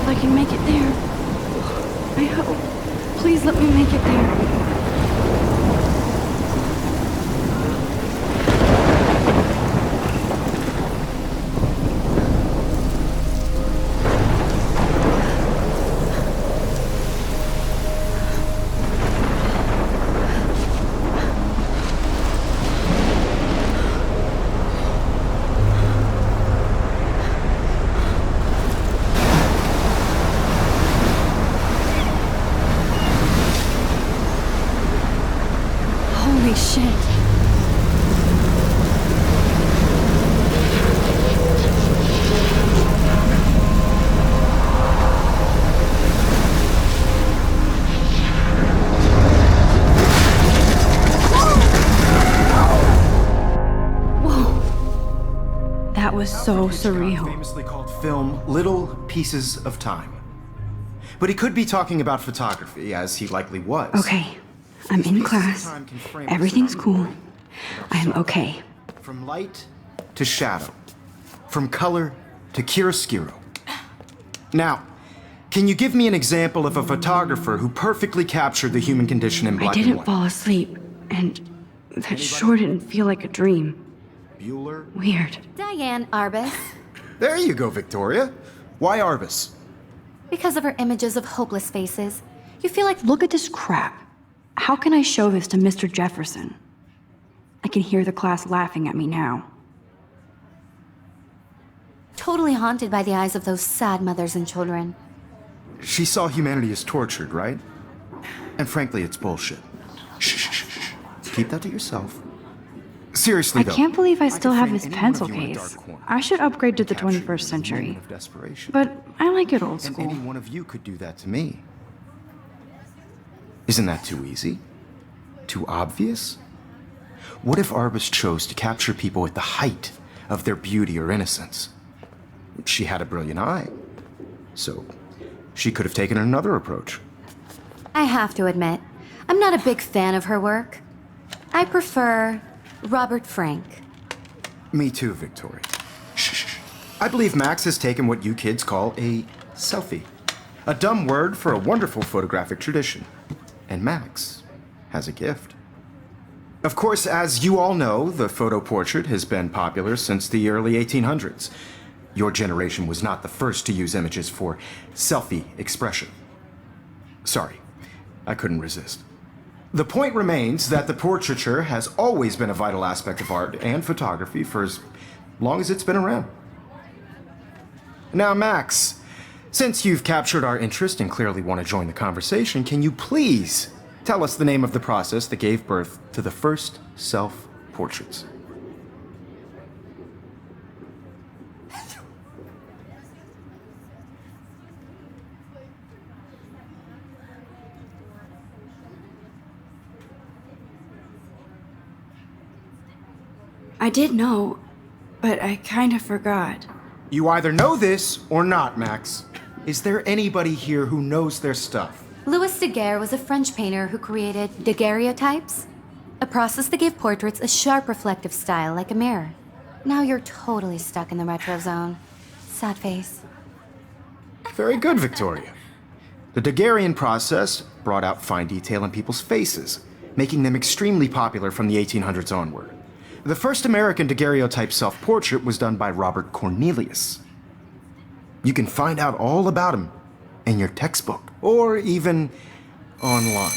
I can make it there. I hope. Please let me make it there. Holy shit. Whoa. That was so surreal. Famously called film Little Pieces of Time. But he could be talking about photography, as he likely was. Okay. I'm in class. Everything's cool. I am okay. From light to shadow. From color to chiaroscuro. Now, can you give me an example of a photographer who perfectly captured the human condition in black and I didn't white? fall asleep, and that sure didn't feel like a dream. Bueller? Weird. Diane Arbus. There you go, Victoria. Why Arbus? Because of her images of hopeless faces. You feel like... Look at this crap. How can I show this to Mr. Jefferson? I can hear the class laughing at me now. Totally haunted by the eyes of those sad mothers and children. She saw humanity as tortured, right? And frankly, it's bullshit. Shh. Keep that to yourself. Seriously, though. I can't believe I still have could this frame any pencil one of you in a case. dark corner. I should upgrade to the Capture you 21st in a century. moment of desperation. But I like it old And school. any one of you could do that to me. Isn't that too easy? Too obvious? What if Arbus chose to capture people at the height of their beauty or innocence? She had a brilliant eye, so she could have taken another approach. I have to admit, I'm not a big fan of her work. I prefer Robert Frank. Me too, Victoria. Shh. I believe Max has taken what you kids call a selfie. A dumb word for a wonderful photographic tradition. And Max has a gift. Of course, as you all know, the photo portrait has been popular since the early 1800s. Your generation was not the first to use images for selfie expression. Sorry, I couldn't resist. The point remains that the portraiture has always been a vital aspect of art and photography for as long as it's been around. Now, Max, since you've captured our interest and clearly want to join the conversation, can you please tell us the name of the process that gave birth to the first self-portraits? I did know, but I kind of forgot. You either know this or not, Max. Is there anybody here who knows their stuff? Louis Daguerre was a French painter who created daguerreotypes, a process that gave portraits a sharp reflective style like a mirror. Now you're totally stuck in the retro zone. Sad face. Very good, Victoria. The Daguerrean process brought out fine detail in people's faces, making them extremely popular from the 1800s onward. The first American daguerreotype self-portrait was done by Robert Cornelius. You can find out all about him in your textbook, or even online.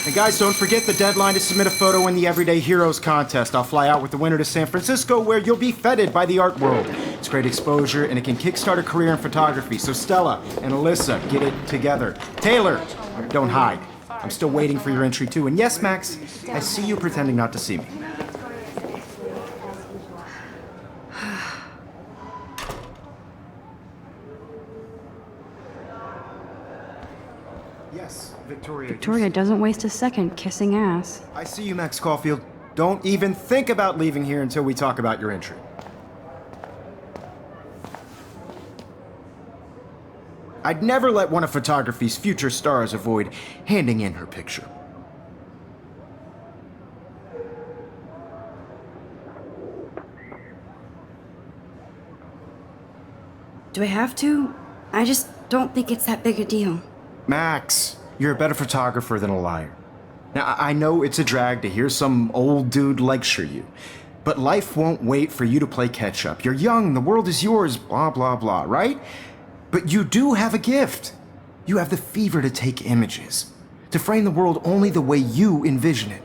And guys, don't forget the deadline to submit a photo in the Everyday Heroes contest. I'll fly out with the winner to San Francisco, where you'll be feted by the art world. It's great exposure, and it can kickstart a career in photography. So Stella and Alyssa, get it together. Taylor, don't hide. I'm still waiting for your entry too. And yes, Max, I see you pretending not to see me. Yes, Victoria. Victoria doesn't waste a second kissing ass. I see you, Max Caulfield. Don't even think about leaving here until we talk about your entry. I'd never let one of photography's future stars avoid handing in her picture. Do I have to? I just don't think it's that big a deal. Max, you're a better photographer than a liar. Now, I know it's a drag to hear some old dude lecture you, but life won't wait for you to play catch up. You're young, the world is yours, blah, blah, blah, right? But you do have a gift. You have the fever to take images, to frame the world only the way you envision it.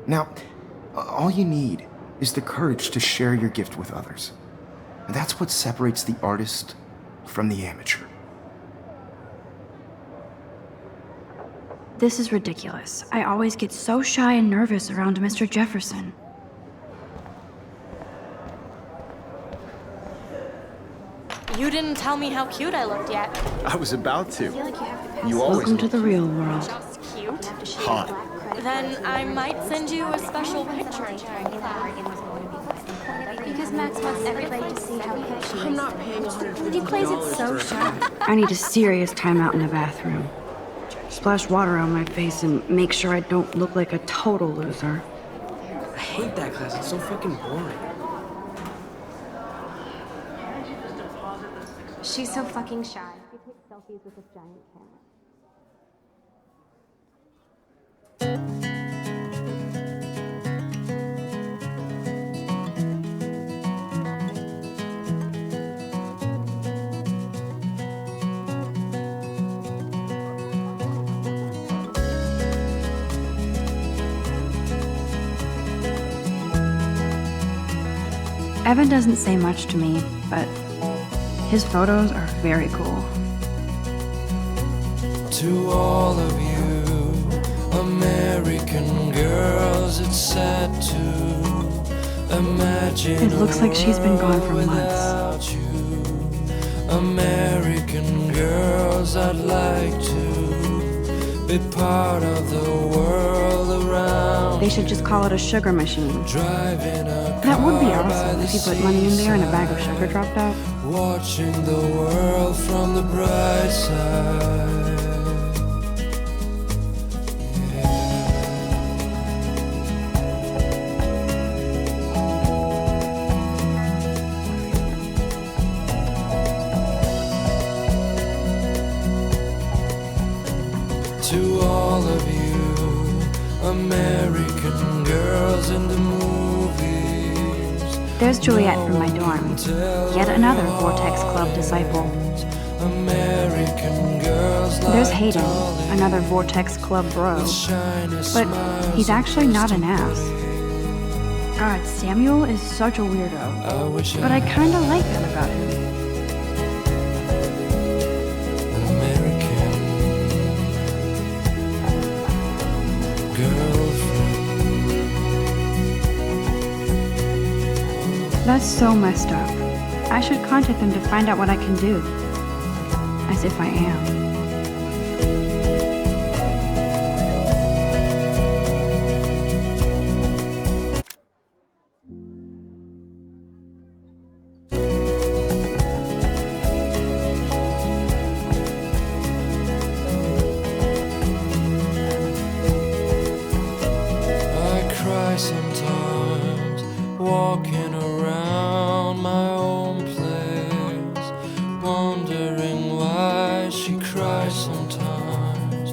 Now, all you need is the courage to share your gift with others. And that's what separates the artist from the amateur. This is ridiculous. I always get so shy and nervous around Mr. Jefferson. You didn't tell me how cute I looked yet. I was about to. You always Welcome to the real world. Just cute. hot. Then I might send you a special picture. Because Max wants everybody to see how good she is. I'm not paying $150. He plays it so sharp. I need a serious timeout in the bathroom. Splash water on my face and make sure I don't look like a total loser. I hate that class. It's so fucking boring. She's so fucking shy. She takes selfies with this giant camera. Evan doesn't say much to me, but his photos are very cool. To all of you American girls, it's sad to imagine It looks like she's been gone for a world months. without you. American girls, I'd like to be part of the world around. They should just call it a sugar machine. Driving a That would be car by awesome the if you put money in there and a bag of sugar dropped out. watching the world from the bright side. To all of you American girls in the movies, There's Juliet from my dorm. Yet another Vortex Club disciple. American girls There's like Hayden, dolly another Vortex Club bro. with shiny But smiles he's actually and not an crystal ass. God, Samuel is such a weirdo. I wish But I kinda like that about him. an American girlfriend. That's so messed up. I should contact them to find out what I can do. As if I am. I cry sometimes, walking around my own place, wondering why she cries sometimes,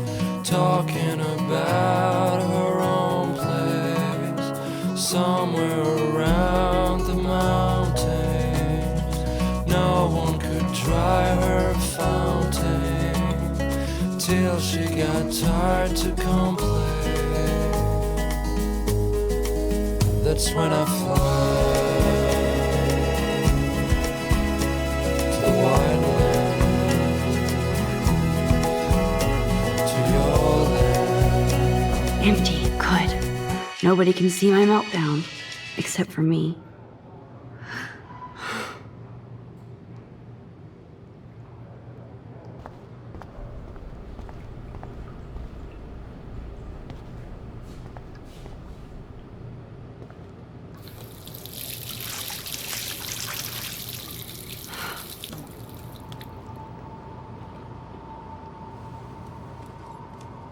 talking about her own place, somewhere around the mountains. No one could dry her fountain till she got tired to complain. That's when I fly to the wide land, to your land. Empty. Good. Nobody can see my meltdown. Except for me.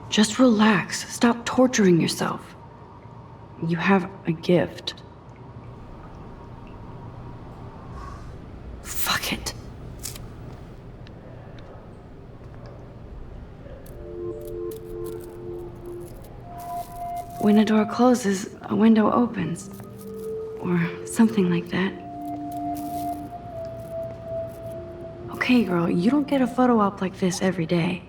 Just relax. Stop torturing yourself. You have a gift. Fuck it. when a door closes, a window opens. Or something like that. Okay, girl, you don't get a photo op like this every day.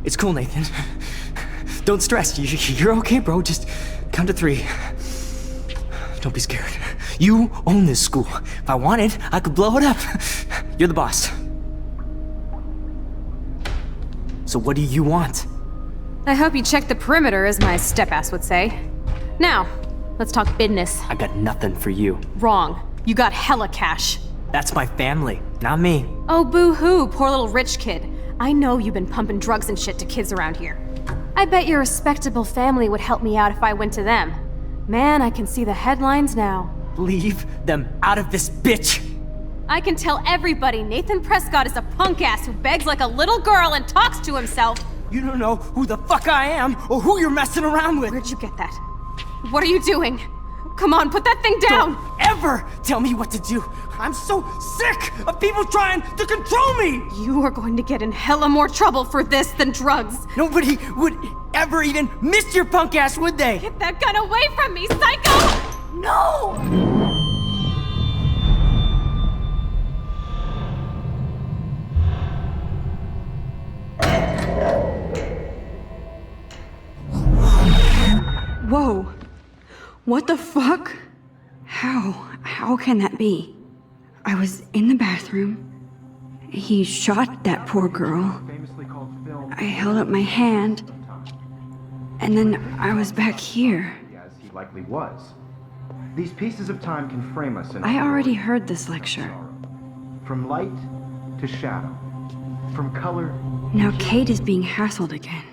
It's cool, Nathan. Don't stress. You're okay, bro. Just count to 3. Don't be scared. You own this school. If I wanted, I could blow it up. You're the boss. So what do you want? I hope you checked the perimeter, as my step-ass would say. Now, let's talk business. I got nothing for you. Wrong. You got hella cash. That's my family, not me. Oh, boo-hoo, poor little rich kid. I know you've been pumping drugs and shit to kids around here. I bet your respectable family would help me out if I went to them. Man, I can see the headlines now. Leave them out of this bitch! I can tell everybody Nathan Prescott is a punk ass who begs like a little girl and talks to himself. You don't know who the fuck I am or who you're messing around with. Where'd you get that? What are you doing? Come on, put that thing down! Don't ever tell me what to do! I'm so sick of people trying to control me! You are going to get in hella more trouble for this than drugs. Nobody would ever even miss your punk ass, would they? Get that gun away from me, psycho! No! Whoa. What the fuck? How can that be? I was in the bathroom. He shot that poor girl. I held up my hand. And then I was back here. As he likely was. These pieces of time can frame us in I already heard this lecture. From light to shadow. From color. Now Kate is being hassled again.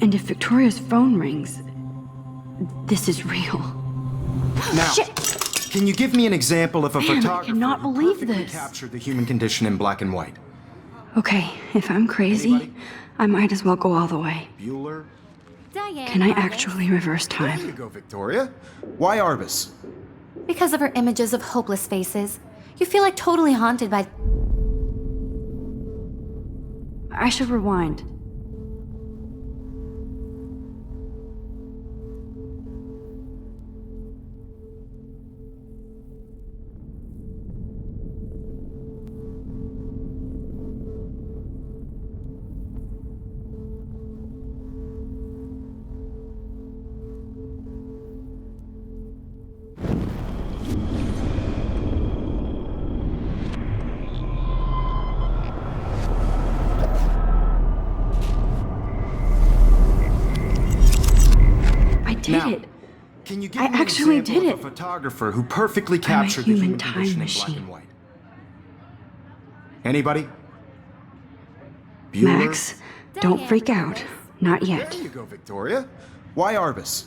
And if Victoria's phone rings, this is real. Now, Shit! can you give me an example of a Man, I photographer cannot who believe perfectly this. captured the human condition in black and white? Okay, if I'm crazy, Anybody? I might as well go all the way. Bueller? Diane Can I Arbus. actually reverse There you time? go, Victoria. Why Arbus? Because of her images of hopeless faces, you feel like totally haunted by... I should rewind. Now, Did it. can you give I me actually an example did of it. a photographer who perfectly captured the human human time condition in black machine. and white? Anybody? Bueller? Max, don't Diane freak out. Arbus. Not There yet. you go, Victoria. Why Arbus?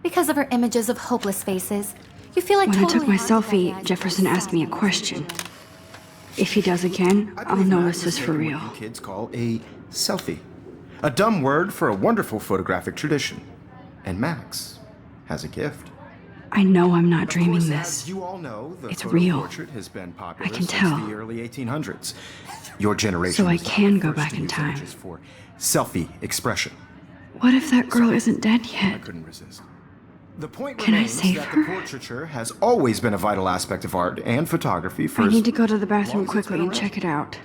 Because of her images of hopeless faces, you feel like When I totally took my haunted by the selfie, eyes of Jefferson those asked me a sad, question. innocent If he does again, I I'll believe know Max this has is for taken real. what you kids call a selfie. A dumb word for a wonderful photographic tradition. And Max has a gift. I know I'm not Of dreaming course, this. as you all know, the It's photo real. portrait has been popular I can since tell. the early 1800s. Your generation So I was the can go first back to in use time. images for selfie expression. What if that girl isn't dead I yet? couldn't resist. The point Can I remains save that her? the portraiture has always been a vital aspect of art and photography for I as need to go to the long bathroom as it's quickly been and around. check it out.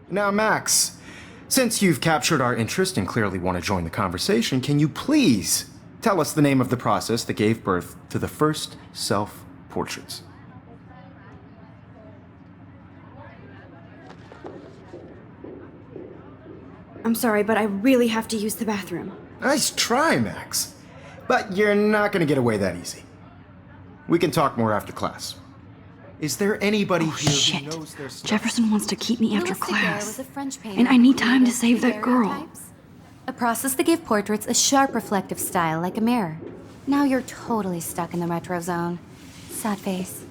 Now, Max, since you've captured our interest and clearly want to join the conversation, can you please tell us the name of the process that gave birth to the first self-portraits? I'm sorry, but I really have to use the bathroom. Nice try, Max. But you're not going to get away that easy. We can talk more after class. Is there anybody Oh, here shit. who knows their stuff? Jefferson wants to keep me after Louis Daguerre class. was a French painter And I who need time to created save that girl. daguerreotypes, A process that gave portraits a sharp reflective style like a mirror. Now you're totally stuck in the retro zone. Sad face.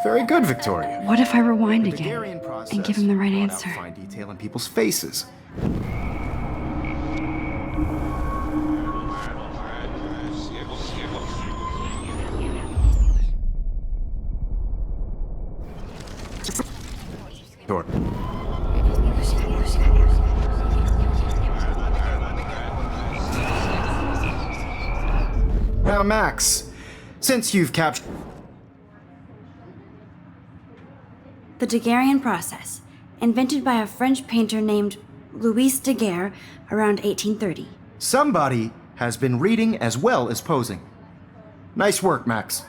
Very good, Victoria. What if I rewind The again Daguerrean process and give him the right brought out answer? fine detail in people's faces. Sure. Now, Max, since you've captured... The Daguerrean process, invented by a French painter named Louis Daguerre around 1830. Somebody has been reading as well as posing. Nice work, Max.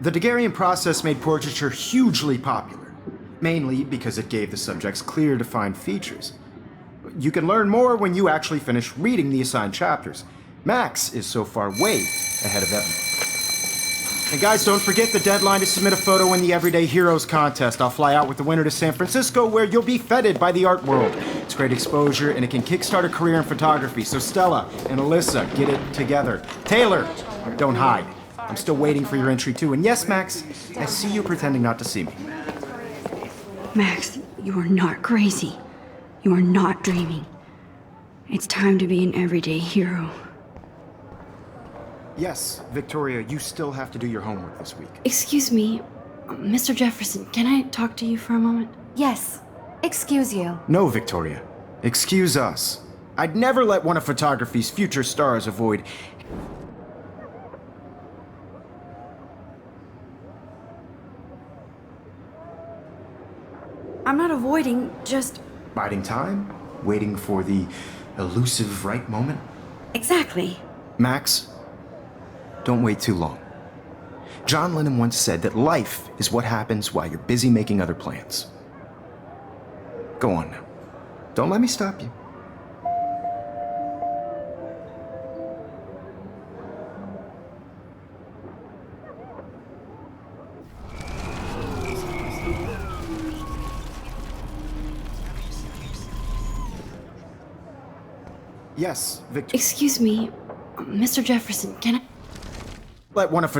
The Daguerrean process made portraiture hugely popular, mainly because it gave the subjects clear, defined features. You can learn more when you actually finish reading the assigned chapters. Max is so far way ahead of everyone. And guys, don't forget the deadline to submit a photo in the Everyday Heroes contest. I'll fly out with the winner to San Francisco, where you'll be feted by the art world. It's great exposure, and it can kickstart a career in photography. So Stella and Alyssa, get it together. Taylor, don't hide. I'm still waiting for your entry too. And yes, Max, I see you pretending not to see me. Max, you are not crazy. You are not dreaming. It's time to be an everyday hero. Yes, Victoria, you still have to do your homework this week. Excuse me, Mr. Jefferson, can I talk to you for a moment? Yes. Excuse you. No, Victoria. Excuse us. I'd never let one of photography's future stars avoid... I'm not avoiding, just... biding time? Waiting for the elusive right moment? Exactly. Max, don't wait too long. John Lennon once said that life is what happens while you're busy making other plans. Go on now. Don't let me stop you. Yes, Victor. Excuse me, Mr. Jefferson, can I... Let one of...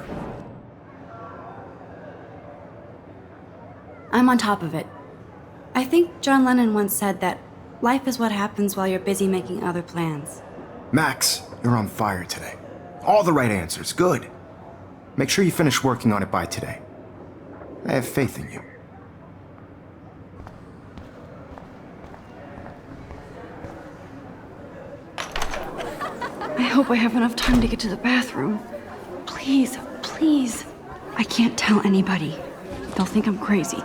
I'm on top of it. I think John Lennon once said that life is what happens while you're busy making other plans. Max, you're on fire today. All the right answers. Good. Make sure you finish working on it by today. I have faith in you. I hope I have enough time to get to the bathroom. Please, please. I can't tell anybody. They'll think I'm crazy.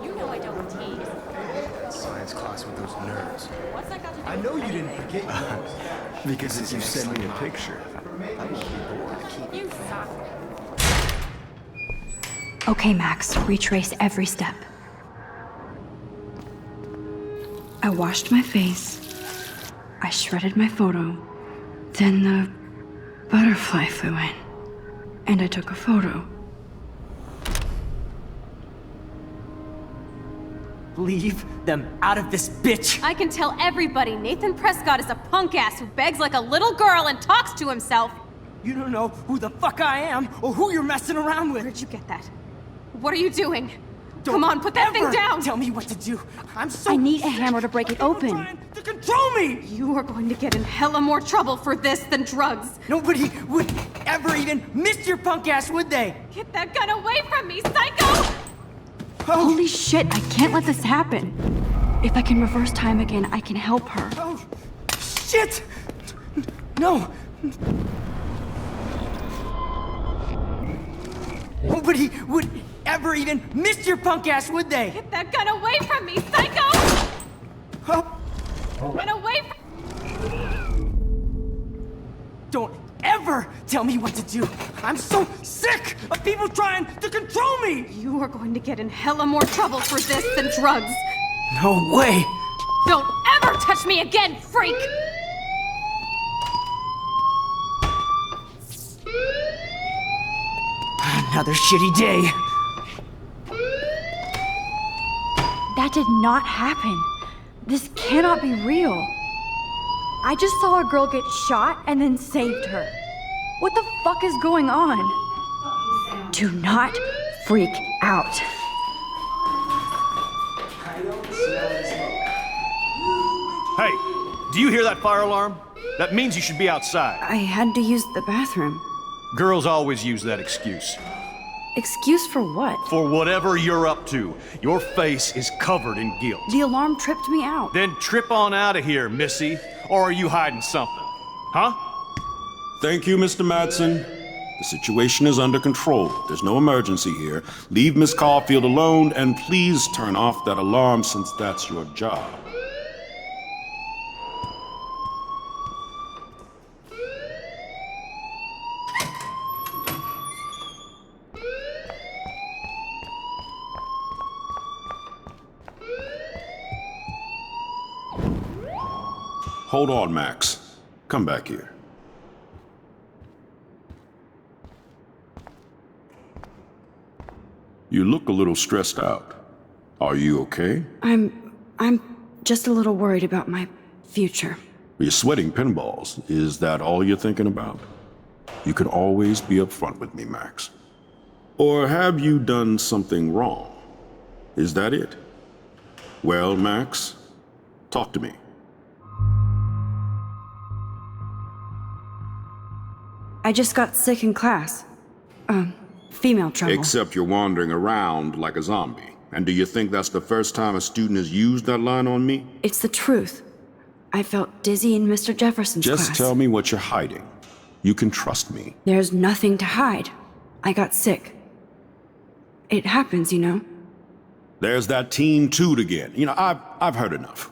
You know I don't tease. Science class with those nerds. What's that got to do I know you didn't forget yours. Because you sent me a picture. You suck. Okay, Max, retrace every step. I washed my face. I shredded my photo. Then the butterfly flew in. And I took a photo. Leave them out of this bitch! I can tell everybody Nathan Prescott is a punk ass who begs like a little girl and talks to himself. You don't know who the fuck I am or who you're messing around with. Where'd you get that? What are you doing? Don't Come on, put that thing ever down! Tell me what to do. I'm so I need a sick hammer to break it of open. people trying to control me! You are going to get in hella more trouble for this than drugs. Nobody would ever even miss your punk ass, would they? Get that gun away from me, psycho! Holy shit, I can't let this happen. If I can reverse time again, I can help her. Oh, shit! No! Nobody would ever even miss your punk ass, would they? Get that gun away from me, psycho! Oh, Run away from... don't ever tell me what to do. I'm so sick of people trying to control me! You are going to get in hella more trouble for this than drugs. No way! Don't ever touch me again, freak! Another shitty day. That did not happen. This cannot be real. I just saw a girl get shot and then saved her. What the fuck is going on? Do not freak out. Hey, do you hear that fire alarm? That means you should be outside. I had to use the bathroom. Girls always use that excuse. Excuse for what? For whatever you're up to, your face is covered in guilt. The alarm tripped me out. Then trip on out of here, Missy. Or are you hiding something? Huh? Thank you, Mr. Madsen. The situation is under control. There's no emergency here. Leave Miss Caulfield alone, and please turn off that alarm since that's your job. Hold on, Max. Come back here. You look a little stressed out. Are you okay? I'm just a little worried about my future. You're sweating pinballs. Is that all you're thinking about? You can always be upfront with me, Max. Or have you done something wrong? Is that it? Well, Max, talk to me. I just got sick in class. Female trouble. Except you're wandering around like a zombie. And do you think that's the first time a student has used that line on me? It's the truth. I felt dizzy in Mr. Jefferson's class. Just tell me what you're hiding. You can trust me. There's nothing to hide. I got sick. It happens, you know. There's that teen toot again. You know, I've heard enough.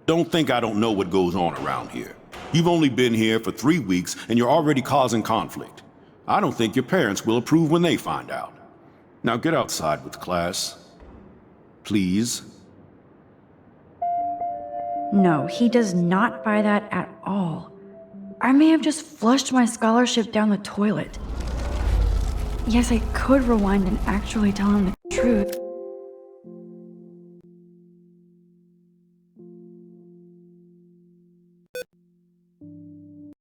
Don't think I don't know what goes on around here. You've only been here for 3 weeks and you're already causing conflict. I don't think your parents will approve when they find out. Now get outside with class. Please. No, he does not buy that at all. I may have just flushed my scholarship down the toilet. Yes, I could rewind and actually tell him the truth,